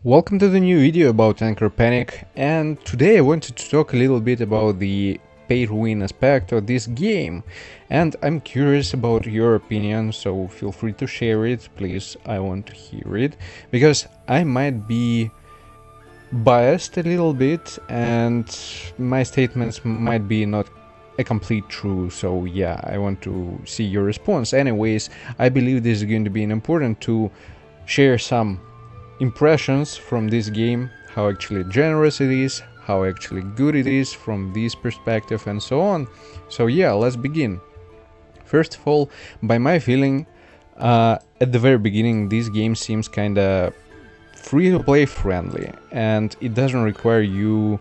Welcome to the new video about Anchor Panic, and today I wanted to talk a little bit about the pay-to-win aspect of this game, and I'm curious about your opinion, so feel free to share it, please. I want to hear it, because I might be biased a little bit, and my statements might be not a complete truth, so yeah, I want to see your response. Anyways, I believe this is going to be important to share some impressions from this game, how actually generous it is, how actually good it is from this perspective, and so on. So yeah, let's begin. First of all, by my feeling, at the very beginning this game seems kinda free to play friendly, and it doesn't require you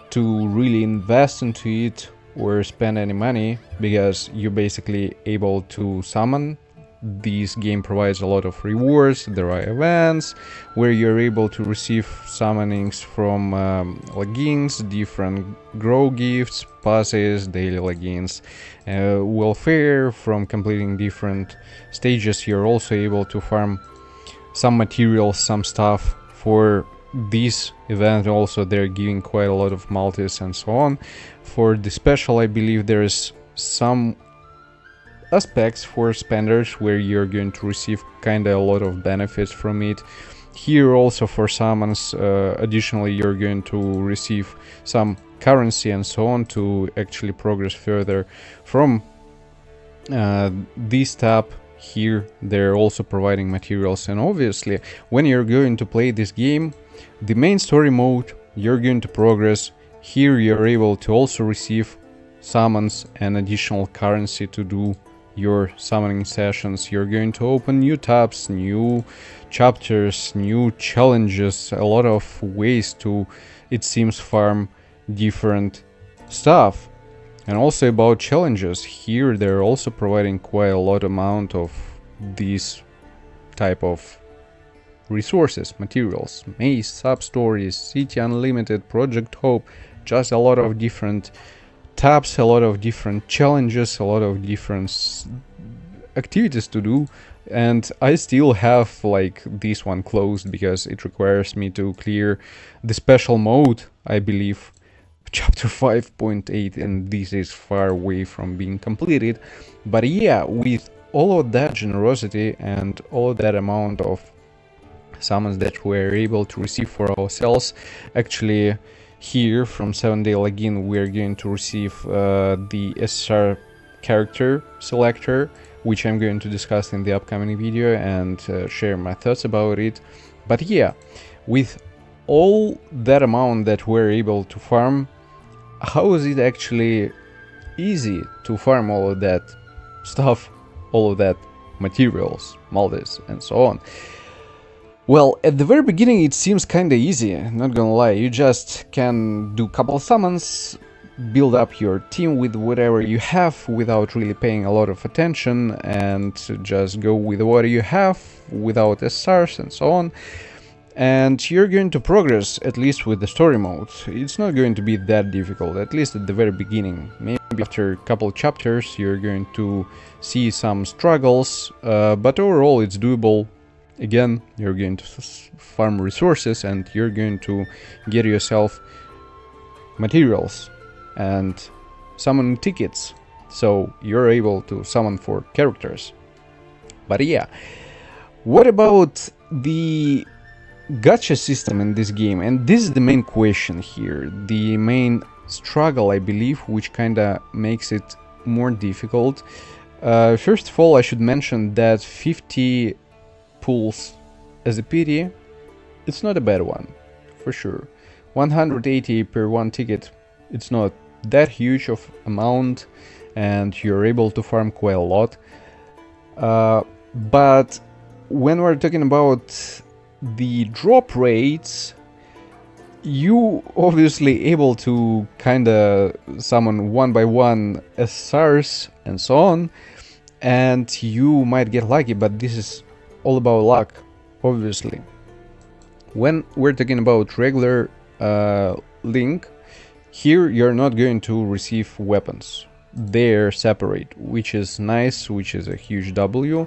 to really invest into it or spend any money, because you're basically able to summon. This game provides a lot of rewards. There are events where you're able to receive summonings from logins, different grow gifts, passes, daily logins, welfare from completing different stages. You're also able to farm some materials, some stuff for this event. Also, they're giving quite a lot of multis and so on. For the special, I believe there is some aspects for spenders where you're going to receive kinda a lot of benefits from it. Here also for summons, additionally you're going to receive some currency and so on to actually progress further. From this tab here, they're also providing materials, and obviously when you're going to play this game, the main story mode, you're going to progress. Here you're able to also receive summons and additional currency to do your summoning sessions. You're going to open new tabs, new chapters, new challenges, a lot of ways to, it seems, farm different stuff. And also about challenges, here they're also providing quite a lot amount of these type of resources, materials, maze, sub-stories, City Unlimited, Project Hope, just a lot of different tabs, a lot of different challenges, a lot of different activities to do. And I still have like this one closed because it requires me to clear the special mode, I believe, chapter 5.8, and this is far away from being completed. But yeah, with all of that generosity and all of that amount of summons that we're able to receive for ourselves, actually here from 7-day login we're going to receive the SR character selector, which I'm going to discuss in the upcoming video and share my thoughts about it. But yeah, with all that amount that we're able to farm, how is it actually easy to farm all of that stuff, all of that materials, multis, and so on? Well, at the very beginning it seems kinda easy, not gonna lie. You just can do couple summons, build up your team with whatever you have without really paying a lot of attention, and just go with what you have without SRs and so on. And you're going to progress, at least with the story mode. It's not going to be that difficult, at least at the very beginning. Maybe after a couple chapters you're going to see some struggles, but overall it's doable. Again, you're going to farm resources and you're going to get yourself materials and summon tickets, so you're able to summon for characters. But yeah, what about the gacha system in this game? And this is the main question here, the main struggle, I believe, which kinda makes it more difficult. First of all, I should mention that 50 pulls as a pity, it's not a bad one, for sure. 180 per one ticket, it's not that huge of amount, and you're able to farm quite a lot. But when we're talking about the drop rates, you obviously able to kinda summon one by one SRs and so on, and you might get lucky, but this is all about luck, obviously. When we're talking about regular Link, here you're not going to receive weapons. they're separate, which is nice, which is a huge W,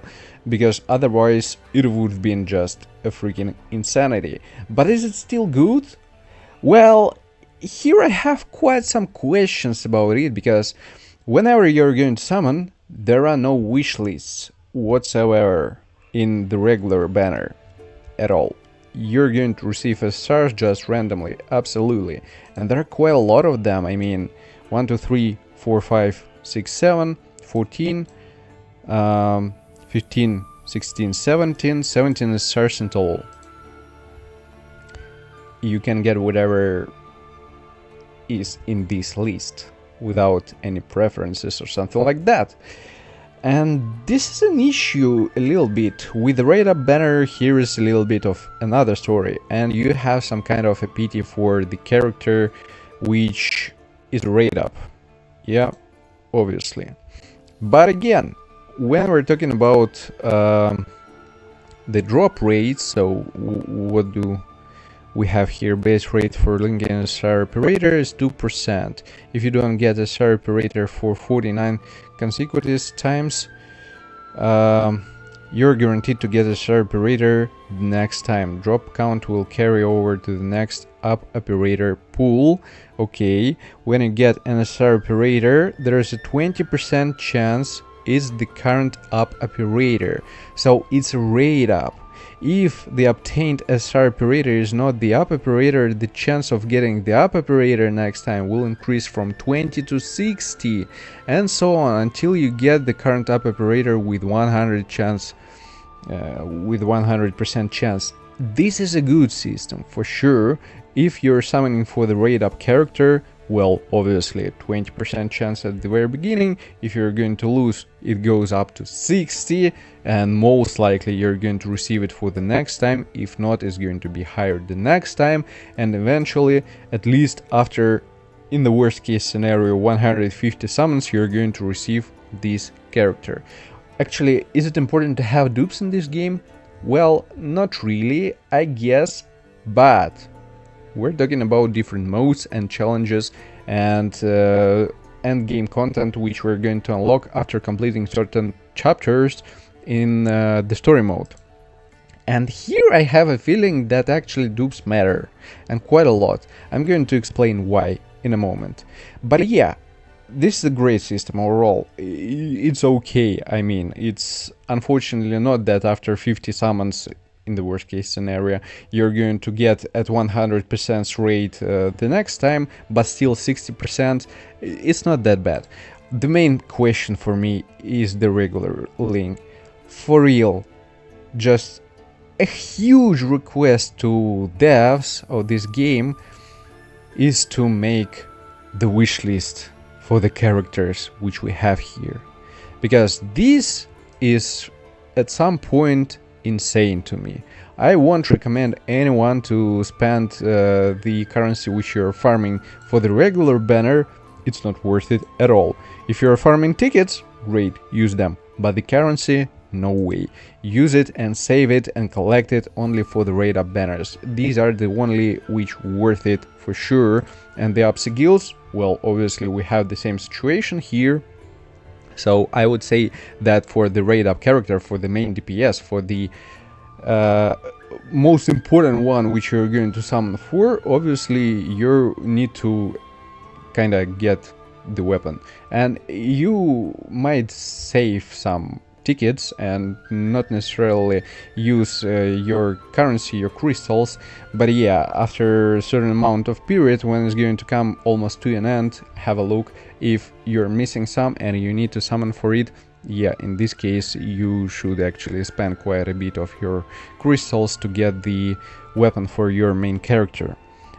because otherwise it would have been just a freaking insanity. But is it still good? Well, here I have quite some questions about it, because whenever you're going to summon, there are no wish lists whatsoever in the regular banner at all. You're going to receive SRs just randomly, absolutely. And there are quite a lot of them. I mean, 1, 2, 3, 4, 5, 6, 7, 14, 15, 16, 17 SRs in total. You can get whatever is in this list without any preferences or something like that. And this is an issue a little bit. With the rate up banner, here is a little bit of another story, and you have some kind of a pity for the character which is rate up. Yeah, obviously. But again, when we're talking about the drop rates, so what do we have here? Base rate for linking a SR operator is 2%. If you don't get a SR operator for 49 consecutive times, you're guaranteed to get a SR operator next time. Drop count will carry over to the next up operator pool. Okay, when you get an SR operator, there is a 20% chance it's the current up operator. So it's a rate up. If the obtained SR operator is not the up operator, the chance of getting the up operator next time will increase from 20 to 60, and so on until you get the current up operator with 100% chance. This is a good system for sure. If you're summoning for the rate up character, well, obviously 20% chance at the very beginning. If you're going to lose, it goes up to 60, and most likely you're going to receive it for the next time. If not, it's going to be higher the next time, and eventually, at least after, in the worst case scenario, 150 summons, you're going to receive this character. Actually, is it important to have dupes in this game? Well, not really, I guess, but we're talking about different modes and challenges and endgame content which we're going to unlock after completing certain chapters in the story mode. And here I have a feeling that actually dupes matter, and quite a lot. I'm going to explain why in a moment. But yeah, this is a great system overall. It's okay. I mean, it's unfortunately not that after 50 summons, in the worst case scenario, you're going to get at 100% rate the next time, but still 60%, it's not that bad. The main question for me is the regular link. For real, just a huge request to devs of this game is to make the wishlist for the characters which we have here, because this is at some point insane to me. I won't recommend anyone to spend the currency which you're farming for the regular banner. It's not worth it at all. If you're farming tickets, great, use them, but the currency, no way. Use it and save it and collect it only for the rate up banners. These are the only which worth it for sure. And the up skills, well, obviously we have the same situation here. So I would say that for the rate up character, for the main DPS, for the most important one which you're going to summon for, obviously you need to kind of get the weapon. And you might save some tickets and not necessarily use your currency, your crystals, but yeah, after a certain amount of period, when it's going to come almost to an end, have a look if you're missing some and you need to summon for it. Yeah, in this case you should actually spend quite a bit of your crystals to get the weapon for your main character.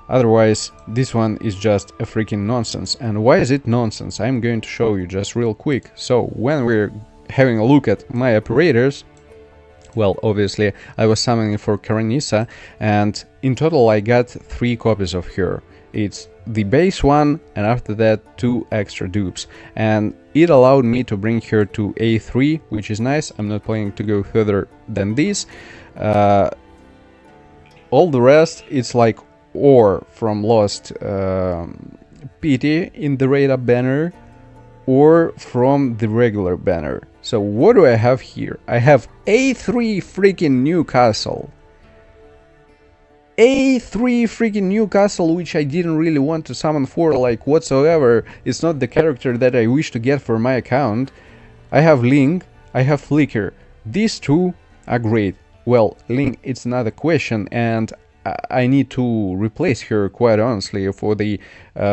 Otherwise, this one is just a freaking nonsense. And why is it nonsense? I'm going to show you just real quick. So when we're having a look at my operators, well, obviously I was summoning for Karanisa, and in total I got 3 copies of her. It's the base one, and after that 2 extra dupes, and it allowed me to bring her to A3, which is nice. I'm not planning to go further than this. All the rest, it's like ore from Lost Pity in the rate up banner. or from the regular banner. So what do I have here? I have A3 freaking Newcastle. A3 freaking Newcastle, which I didn't really want to summon for like whatsoever. It's not the character that I wish to get for my account. I have Ling, I have Flicker. These two are great. Well, Ling, it's another question, and I need to replace her, quite honestly, for the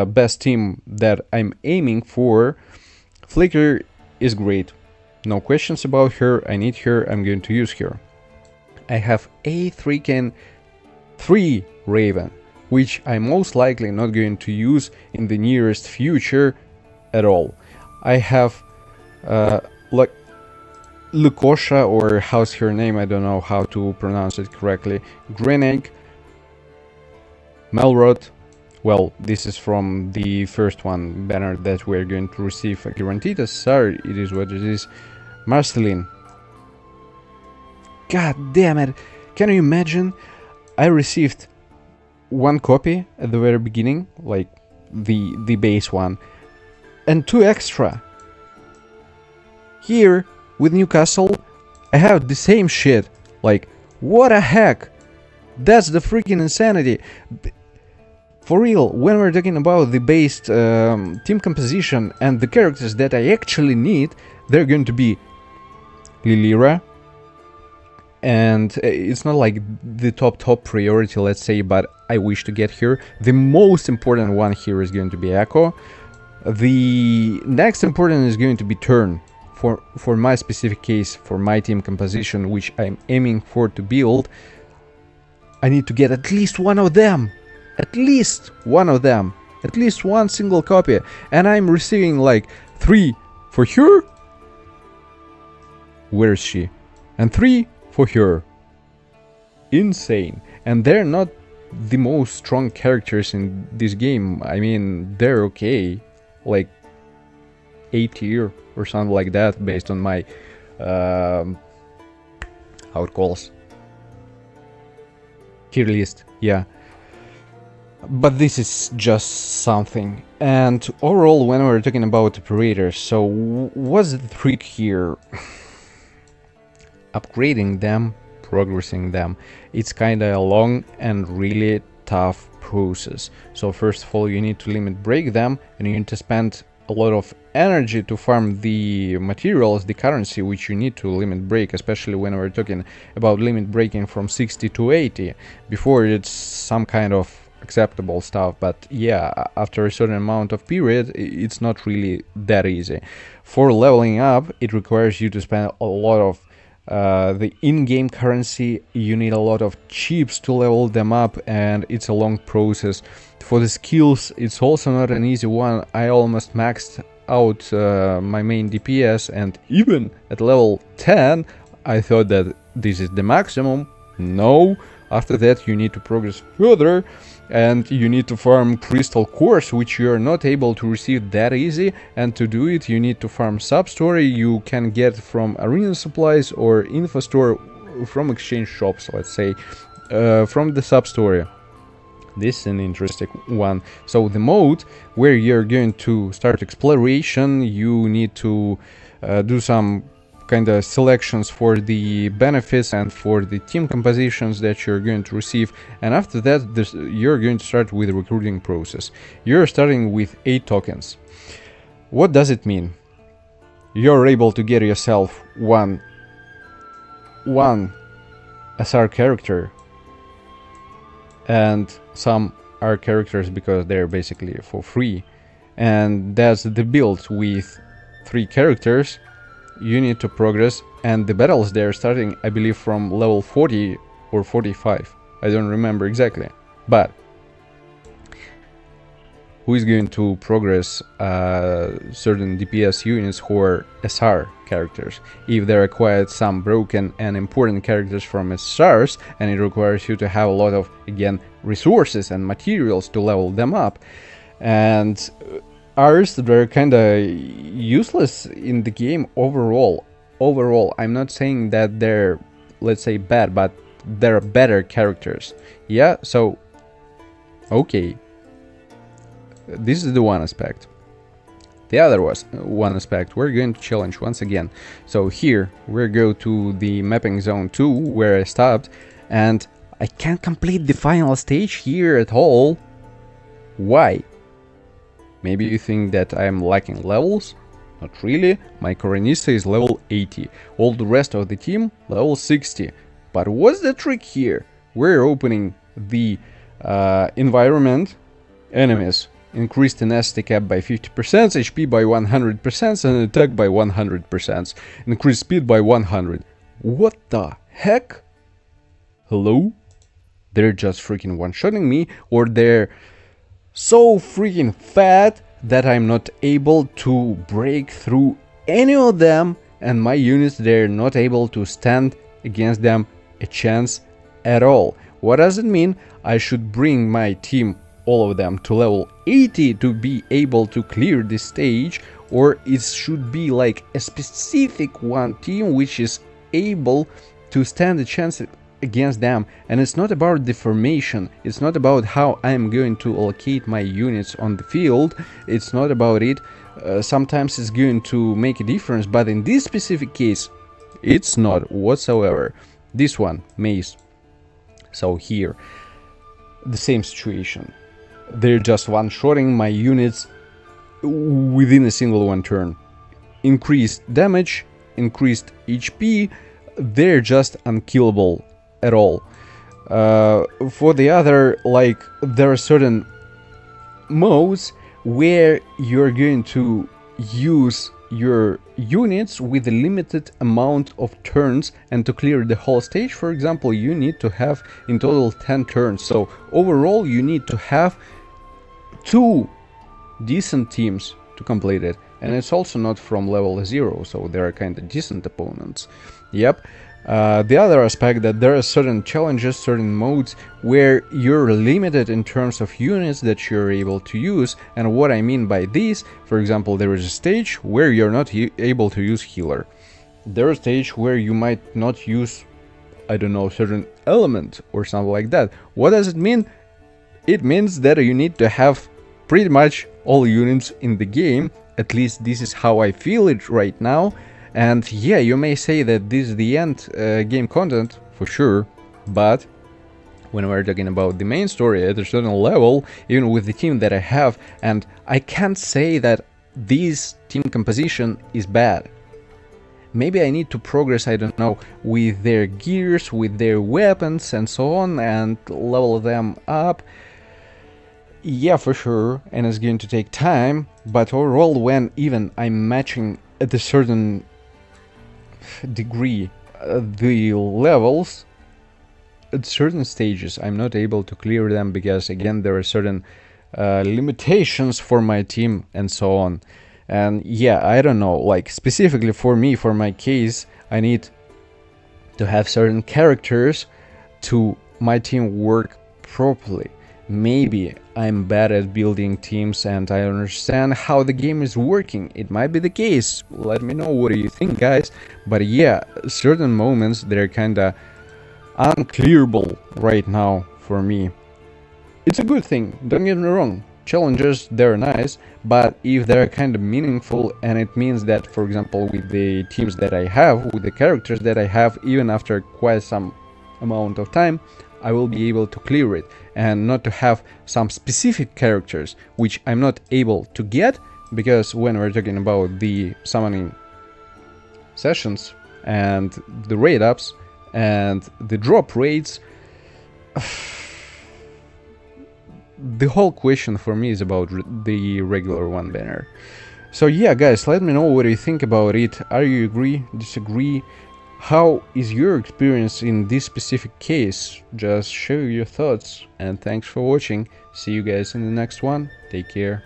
best team that I'm aiming for. Flicker is great. No questions about her. I need her. I'm going to use her. I have a freaking 3 Raven, which I'm most likely not going to use in the nearest future at all. I have like Lukosha, or how's her name, I don't know how to pronounce it correctly, Grenade, Melrod. Well, this is from the first one banner that we're going to receive a guaranteed SR, it is what it is. Marceline. God damn it, can you imagine? I received 1 copy at the very beginning, like the base one, and 2 extra. Here, with Newcastle, I have the same shit. Like, what the heck? That's the freaking insanity. For real, when we're talking about the based team composition and the characters that I actually need, they're going to be Lilira. And it's not like the top priority, let's say, but I wish to get here. The most important one here is going to be Echo. The next important is going to be Turn. For my specific case, for my team composition, which I'm aiming for to build, I need to get at least one of them. At least one of them. At least one single copy. And I'm receiving like 3 for her. Where is she? And 3 for her. Insane. And they're not the most strong characters in this game. I mean, they're okay. Like A tier or something like that, based on my how it calls tier list. Yeah, but this is just something. And overall, when we're talking about operators, so what's the trick here? Upgrading them, progressing them, it's kinda a long and really tough process. So first of all, you need to limit break them, and you need to spend a lot of energy to farm the materials, the currency, which you need to limit break, especially when we're talking about limit breaking from 60 to 80. Before, it's some kind of acceptable stuff, but yeah, after a certain amount of period, it's not really that easy. For leveling up, it requires you to spend a lot of the in-game currency. You need a lot of chips to level them up, and it's a long process. For the skills, it's also not an easy one. I almost maxed out my main DPS, and even at level 10 I thought that this is the maximum. No, after that you need to progress further, and you need to farm crystal cores, which you are not able to receive that easy. And to do it, you need to farm sub-story. You can get from arena supplies or info store, from exchange shops, let's say, from the sub-story. This is an interesting one. So the mode where you're going to start exploration, you need to do some kind of selections for the benefits and for the team compositions that you're going to receive. And after that, you're going to start with the recruiting process. You're starting with 8 tokens. What does it mean? You're able to get yourself one SR character and some R characters, because they're basically for free. And that's the build with 3 characters. You need to progress, and the battles they're starting, I believe, from level 40 or 45. I don't remember exactly. But who is going to progress certain DPS units who are SR characters? If they acquired some broken and important characters from SRs, and it requires you to have a lot of, again, resources and materials to level them up. And R's, they're kinda useless in the game overall. I'm not saying that they're, let's say, bad, but they're better characters. Yeah, so okay. This is the one aspect. The other was one aspect we're going to challenge once again. So here we go to the mapping zone 2 where I stopped, and I can't complete the final stage here at all. Why? Maybe you think that I'm lacking levels? Not really. My Coronista is level 80, all the rest of the team level 60. But what's the trick here? We're opening the environment, enemies increase tenacity cap by 50%, HP by 100%, and attack by 100%. Increase speed by 100. What the heck? Hello? They're just freaking one-shotting me, or they're so freaking fat that I'm not able to break through any of them, and my units, they're not able to stand against them a chance at all. What does it mean? I should bring my team, all of them, to level 80 to be able to clear this stage, or it should be like a specific one team which is able to stand a chance against them. And it's not about the formation, it's not about how I'm going to allocate my units on the field, it's not about it. Sometimes it's going to make a difference, but in this specific case it's not whatsoever. This one, Maze. So here the same situation, they're just one-shotting my units within a single one turn. Increased damage, increased HP, they're just unkillable at all. For the other, like, there are certain modes where you're going to use your units with a limited amount of turns, and to clear the whole stage, for example, you need to have in total 10 turns. So overall you need to have 2 decent teams to complete it, and it's also not from level 0, so they are kind of decent opponents. Yep. The other aspect, that there are certain challenges, certain modes where you're limited in terms of units that you're able to use. And what I mean by this, for example, there is a stage where you're not able to use healer. There is a stage where you might not use, I don't know, certain element or something like that. What does it mean? It means that you need to have pretty much all units in the game. At least this is how I feel it right now. And yeah, you may say that this is the end game content, for sure, but when we're talking about the main story at a certain level, even with the team that I have, and I can't say that this team composition is bad. Maybe I need to progress, I don't know, with their gears, with their weapons and so on, and level them up. Yeah, for sure, and it's going to take time, but overall, when even I'm matching at a certain degree the levels, at certain stages I'm not able to clear them, because again there are certain limitations for my team and so on. And yeah, I don't know, like specifically for me, for my case, I need to have certain characters to my team work properly. Maybe I'm bad at building teams and I understand how the game is working. It might be the case. Let me know what do you think, guys. But yeah, certain moments, they're kinda unclearable right now for me. It's a good thing, don't get me wrong. Challenges, they're nice, but if they're kind of meaningful, and it means that, for example, with the teams that I have, with the characters that I have, even after quite some amount of time, I will be able to clear it, and not to have some specific characters which I'm not able to get, because when we're talking about the summoning sessions and the raid ups and the drop raids, the whole question for me is about the regular one banner. So yeah, guys, let me know what you think about it. Are you agree, disagree? How is your experience in this specific case? Just share your thoughts, and thanks for watching. See you guys in the next one. Take care.